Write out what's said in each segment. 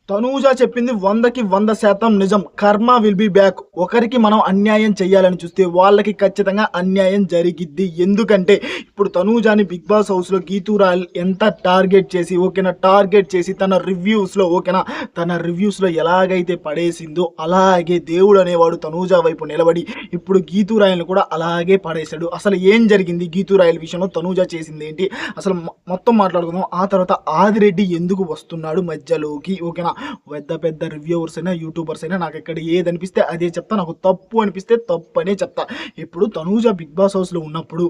తనూజ చెప్పింది 100కి 100% నిజం. కర్మ విల్ బి బ్యాక్. ఒకరికి మనం అన్యాయం చేయాలని చూస్తే వాళ్ళకి ఖచ్చితంగా అన్యాయం జరిగిద్ది. ఎందుకంటే ఇప్పుడు తనూజాని బిగ్ బాస్ హౌస్‌లో గీతూ రాయల్ ఎంత టార్గెట్ చేసి ఓకేనా, టార్గెట్ చేసి తన రివ్యూస్‌లో ఓకేనా, తన రివ్యూస్‌లో ఎలాగైతే పడేసిందో అలాగే దేవుడు అనేవాడు తనూజ వైపు నిలబడి ఇప్పుడు గీతూ రాయల్‌ని కూడా అలాగే పడేశాడు. అసలు ఏం జరిగింది గీతూ రాయల్ విషయంలో, తనూజ చేసింది ఏంటి అసలు మొత్తం మాట్లాడుకుందాం. ఆ తర్వాత ఆదిరెడ్డి ఎందుకు వస్తున్నాడు మధ్యలోకి ఓకేనా. పెద్ద పెద్ద రివ్యూవర్స్ అయినా యూట్యూబర్స్ అయినా నాకు ఇక్కడ ఏది అనిపిస్తే అదే చెప్తా, నాకు తప్పు అనిపిస్తే తప్పు అనే చెప్తా. ఇప్పుడు తనూజ బిగ్ బాస్ హౌస్లో ఉన్నప్పుడు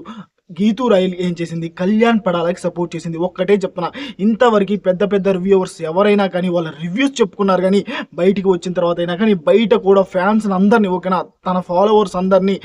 గీతూ రాయల్ ఏం చేసింది, కళ్యాణ్ పడాలకి సపోర్ట్ చేసింది. ఒక్కటే చెప్తున్నా, ఇంతవరకు పెద్ద పెద్ద రివ్యూవర్స్ ఎవరైనా కానీ వాళ్ళ రివ్యూస్ చెప్పుకున్నారు కానీ బయటికి వచ్చిన తర్వాత అయినా కానీ బయట కూడా ఫ్యాన్స్ అందరినీ ఓకేనా, తన ఫాలోవర్స్ అందరినీ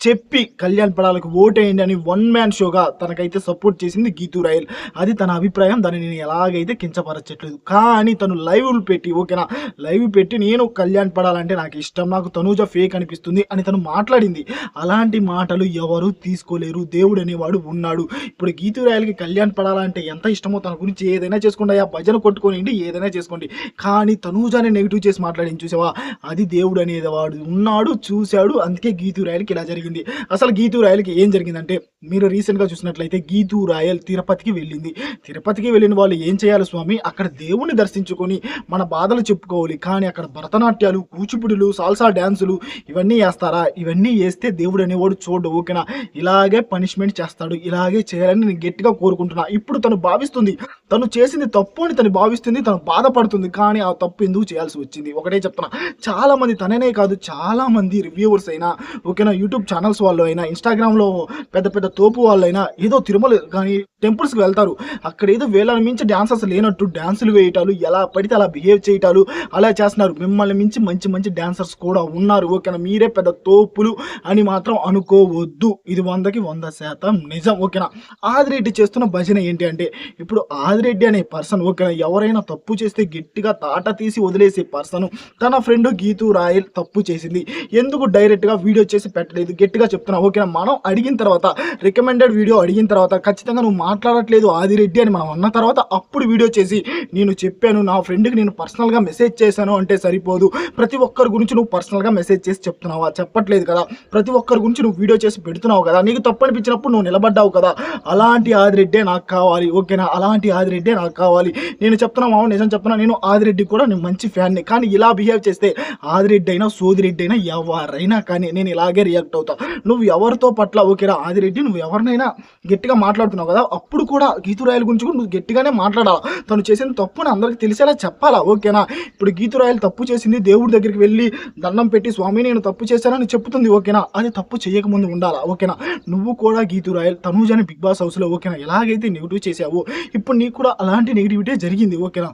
చెప్పి కళ్యాణ్ పడాలకు ఓటేయండి అని వన్ మ్యాన్ షోగా తనకైతే సపోర్ట్ చేసింది గీతూ రాయల్. అది తన అభిప్రాయం, దాన్ని నేను ఎలాగైతే కించపరచట్లేదు. కానీ తను లైవ్లు పెట్టి ఓకేనా, లైవ్ పెట్టి నేను కళ్యాణ్ పడాలంటే నాకు ఇష్టం, నాకు తనూజ ఫేక్ అనిపిస్తుంది అని తను మాట్లాడింది. అలాంటి మాటలు ఎవరు తీసుకోలేరు, దేవుడు అనేవాడు ఉన్నాడు. ఇప్పుడు గీతూ రాయల్కి కళ్యాణ్ పడాలంటే ఎంత ఇష్టమో తన గురించి ఏదైనా చేసుకోండి, ఆ భజన కొట్టుకోండి, ఏదైనా చేసుకోండి. కానీ తనూజాని నెగిటివ్ చేసి మాట్లాడింది చూసావా, అది దేవుడు అనేది వాడు ఉన్నాడు, చూశాడు. అందుకే గీతూ రాయల్కి ఇలా జరిగింది. అసలు గీతూ రాయల్కి ఏం జరిగిందంటే, మీరు రీసెంట్గా చూసినట్లయితే గీతూ రాయల్ తిరుపతికి వెళ్ళింది. తిరుపతికి వెళ్ళిన వాళ్ళు ఏం చేయాలి స్వామి, అక్కడ దేవుణ్ణి దర్శించుకొని మన బాధలు చెప్పుకోవాలి. కానీ అక్కడ భరతనాట్యాలు, కూచిపుడులు, సాల్సా డ్యాన్సులు ఇవన్నీ వేస్తారా? ఇవన్నీ వేస్తే దేవుడు అనేవాడు చూడు ఓకేనా, ఇలాగే పనిష్మెంట్ చేస్తాడు. ఇలాగే చేయాలని నేను గట్టిగా కోరుకుంటున్నా. ఇప్పుడు తను భావిస్తుంది తను చేసింది తప్పు అని తను భావిస్తుంది, తను బాధపడుతుంది. కానీ ఆ తప్పు ఎందుకు చేయాల్సి వచ్చింది ఒకటే చెప్తున్నా. చాలా మంది, తననే కాదు చాలా మంది రివ్యూవర్స్ అయినా ఓకేనా, యూట్యూబ్ ఛానల్స్ వాళ్ళు అయినా, ఇన్స్టాగ్రామ్లో పెద్ద పెద్ద తోపు వాళ్ళైనా ఏదో తిరుమల కానీ టెంపుల్స్కి వెళ్తారు. అక్కడ ఏదో వేళను మించి డాన్సర్స్ లేనట్టు డాన్సులు వేయటాలు, ఎలా పడితే అలా బిహేవ్ చేయటాలు అలా చేస్తున్నారు. మిమ్మల్ని మించి మంచి మంచి డాన్సర్స్ కూడా ఉన్నారు ఓకేనా, మీరే పెద్ద తోపులు అని మాత్రం అనుకోవద్దు. ఇది 100కి 100% నిజం ఓకేనా. ఆదిరెడ్డి చేస్తున్న భజన ఏంటి అంటే, ఇప్పుడు ఆదిరెడ్డి అనే పర్సన్ ఓకేనా, ఎవరైనా తప్పు చేస్తే గట్టిగా తాట తీసి వదిలేసే పర్సన్. తన ఫ్రెండ్ గీతూ రాయల్ తప్పు చేసింది, ఎందుకు డైరెక్ట్గా వీడియో చేసి పెట్టలేదు, గట్టిగా చెప్తున్నా ఓకేనా. మనం అడిగిన తర్వాత, రికమెండెడ్ వీడియో అడిగిన తర్వాత ఖచ్చితంగా నువ్వు మాట్లాడట్లేదు ఆదిరెడ్డి అని మనం అన్న తర్వాత అప్పుడు వీడియో చేసి నేను చెప్పాను, నా ఫ్రెండ్కి నేను పర్సనల్గా మెసేజ్ చేశాను అంటే సరిపోదు. ప్రతి ఒక్కరి గురించి నువ్వు పర్సనల్గా మెసేజ్ చేసి చెప్తున్నావా? చెప్పట్లేదు కదా. ప్రతి ఒక్కరి గురించి నువ్వు వీడియో చేసి పెడుతున్నావు కదా, నీకు తప్పు అనిపించినప్పుడు నువ్వు నిలబడ్డావు కదా. అలాంటి ఆదిరెడ్డే నాకు కావాలి ఓకేనా, అలాంటి ఆదిరెడ్డే నాకు కావాలి. నేను చెప్తున్నా మామ, నిజం చెప్తున్నా, నేను ఆదిరెడ్డి కూడా నేను మంచి ఫ్యాన్ని. కానీ ఇలా బిహేవ్ చేస్తే ఆదిరెడ్డి అయినా సోదిరెడ్డి అయినా ఎవరైనా కానీ నేను ఇలాగే రియాక్ట్ అవుతా. నువ్వు ఎవరితో పట్ల ఓకేనా ఆదిరెడ్డి, నువ్వు ఎవరినైనా గట్టిగా మాట్లాడుతున్నావు కదా, అప్పుడు కూడా గీతూ రాయల్ గురించి కూడా నువ్వు గట్టిగానే మాట్లాడాలా. తను చేసిన తప్పుని అందరికి తెలిసేలా చెప్పాలా ఓకేనా. ఇప్పుడు గీతూ రాయల్ తప్పు చేసింది, దేవుడి దగ్గరికి వెళ్ళి దండం పెట్టి స్వామి నేను తప్పు చేశానని చెప్తుంది ఓకేనా, అది తప్పు చేయకముందు ఉండాలా ఓకేనా. నువ్వు కూడా గీతూ రాయల్ తనూజాని బిగ్ బాస్ హౌస్లో ఓకేనా ఎలాగైతే నెగిటివ్ చేసావో ఇప్పుడు నీకు కూడా అలాంటి నెగిటివిటీ జరిగింది ఓకేనా.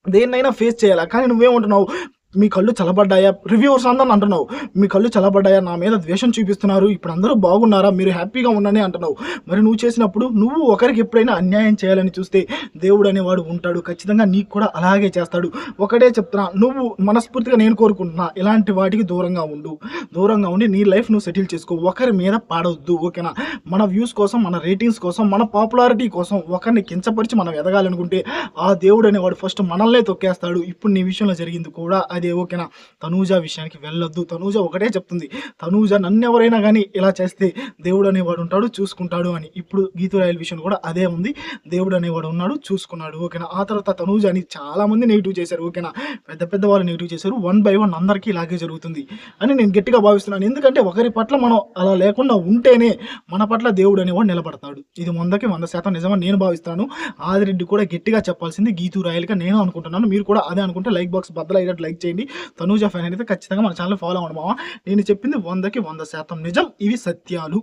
దేన్నైనా ఫేస్ చేయాలా. కానీ నువ్వేమంటున్నావు, మీ కళ్ళు చల్లబడ్డాయా, రివ్యూవర్స్ అందరూ అంటున్నావు మీ కళ్ళు చల్లబడ్డాయా, నా మీద ద్వేషం చూపిస్తున్నారు, ఇప్పుడు అందరూ బాగున్నారా, మీరు హ్యాపీగా ఉన్నానే అంటున్నావు. మరి నువ్వు చేసినప్పుడు నువ్వు ఒకరికి ఎప్పుడైనా అన్యాయం చేయాలని చూస్తే దేవుడు అనేవాడు ఉంటాడు, ఖచ్చితంగా నీకు కూడా అలాగే చేస్తాడు. ఒకటే చెప్తున్నా, నువ్వు మనస్ఫూర్తిగా నేను కోరుకుంటున్నా ఇలాంటి వాటికి దూరంగా ఉండు, దూరంగా ఉండి నీ లైఫ్ నువ్వు సెటిల్ చేసుకో, ఒకరి మీద పాడవద్దు ఓకేనా. మన వ్యూస్ కోసం, మన రేటింగ్స్ కోసం, మన పాపులారిటీ కోసం ఒకరిని కించపరిచి మనం ఎదగాలనుకుంటే ఆ దేవుడు అనేవాడు ఫస్ట్ మనల్నే తొక్కేస్తాడు. ఇప్పుడు నీ విషయంలో జరిగింది కూడా అదే ఓకేనా. తనూజ విషయానికి వెళ్ళొద్దు. తనూజ ఒకటే చెప్తుంది, తనూజ నన్ను ఎవరైనా కానీ ఇలా చేస్తే దేవుడు అనేవాడు ఉంటాడు చూసుకుంటాడు అని. ఇప్పుడు గీతూ రాయల్ విషయం కూడా అదే ఉంది, దేవుడు అనేవాడు ఉన్నాడు చూసుకున్నాడు ఓకేనా. ఆ తర్వాత తనూజ అని చాలా మంది నెగిటివ్ చేశారు ఓకేనా, పెద్ద పెద్ద వాళ్ళు నెగిటివ్ చేశారు. 1 by 1 అందరికీ ఇలాగే జరుగుతుంది అని నేను గట్టిగా భావిస్తున్నాను. ఎందుకంటే ఒకరి పట్ల మనం అలా లేకుండా ఉంటేనే మన పట్ల దేవుడు అనేవాడు నిలబడతాడు. ఇది 100కి 100% నిజమని నేను భావిస్తాను. ఆదిరెడ్డి కూడా గట్టిగా చెప్పాల్సింది గీతూ రాయల్గా నేను అనుకుంటున్నాను. మీరు కూడా అదే అనుకుంటే లైక్ బాక్స్ బద్దలయ్యేటట్టు లైక్ చేయండి. తనూజ ఫ్యాన్ అయితే ఖచ్చితంగా మన ఛానల్ ఫాలో అవ్వండి మామ. నేను చెప్పింది 100కి 100% నిజం, ఇవి సత్యాలు.